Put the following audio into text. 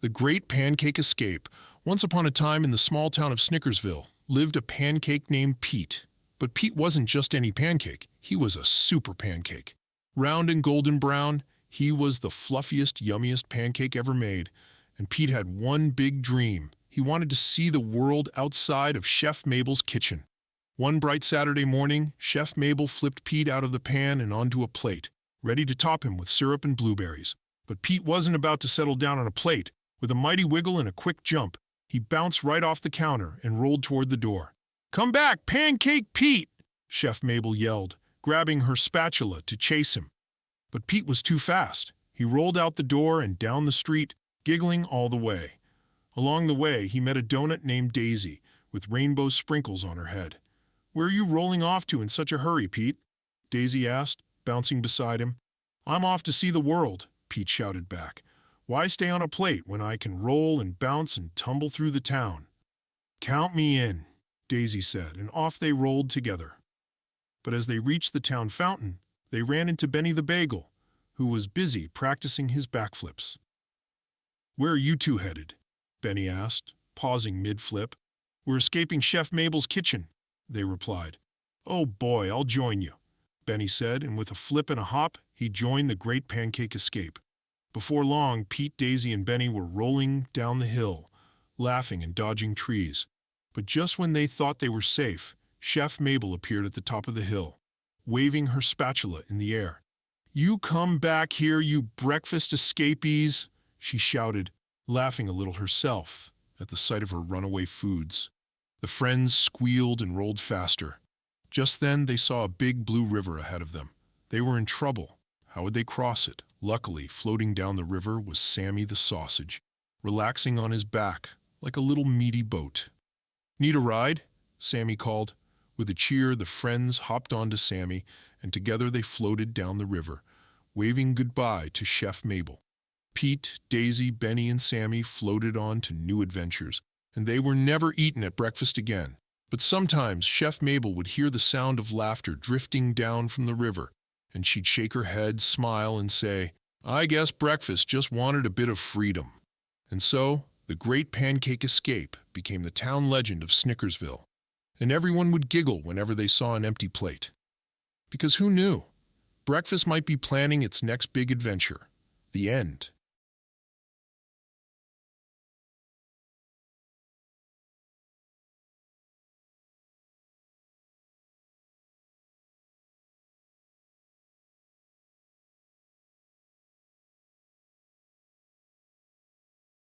The Great Pancake Escape. Once upon a time in the small town of Snickersville lived a pancake named Pete. But Pete wasn't just any pancake. He was a super pancake. Round and golden brown, he was the fluffiest, yummiest pancake ever made. And Pete had one big dream. He wanted to see the world outside of Chef Mabel's kitchen. One bright Saturday morning, Chef Mabel flipped Pete out of the pan and onto a plate, ready to top him with syrup and blueberries. But Pete wasn't about to settle down on a plate. With a mighty wiggle and a quick jump, he bounced right off the counter and rolled toward the door. "Come back, Pancake Pete!" Chef Mabel yelled, grabbing her spatula to chase him. But Pete was too fast. He rolled out the door and down the street, giggling all the way. Along the way, he met a donut named Daisy, with rainbow sprinkles on her head. "Where are you rolling off to in such a hurry, Pete?" Daisy asked, bouncing beside him. "I'm off to see the world," Pete shouted back. "Why stay on a plate when I can roll and bounce and tumble through the town?" "Count me in," Daisy said, and off they rolled together. But as they reached the town fountain, they ran into Benny the Bagel, who was busy practicing his backflips. "Where are you two headed?" Benny asked, pausing mid-flip. "We're escaping Chef Mabel's kitchen," they replied. "Oh boy, I'll join you," Benny said, and with a flip and a hop, he joined the Great Pancake Escape. Before long, Pete, Daisy, and Benny were rolling down the hill, laughing and dodging trees. But just when they thought they were safe, Chef Mabel appeared at the top of the hill, waving her spatula in the air. "You come back here, you breakfast escapees," she shouted, laughing a little herself at the sight of her runaway foods. The friends squealed and rolled faster. Just then they saw a big blue river ahead of them. They were in trouble. How would they cross it? Luckily, floating down the river was Sammy the Sausage, relaxing on his back like a little meaty boat. "Need a ride?" Sammy called. With a cheer, the friends hopped onto Sammy, and together they floated down the river, waving goodbye to Chef Mabel. Pete, Daisy, Benny, and Sammy floated on to new adventures, and they were never eaten at breakfast again. But sometimes Chef Mabel would hear the sound of laughter drifting down from the river, and she'd shake her head, smile, and say, "I guess breakfast just wanted a bit of freedom." And so, the Great Pancake Escape became the town legend of Snickersville, and everyone would giggle whenever they saw an empty plate. Because who knew? Breakfast might be planning its next big adventure. The end.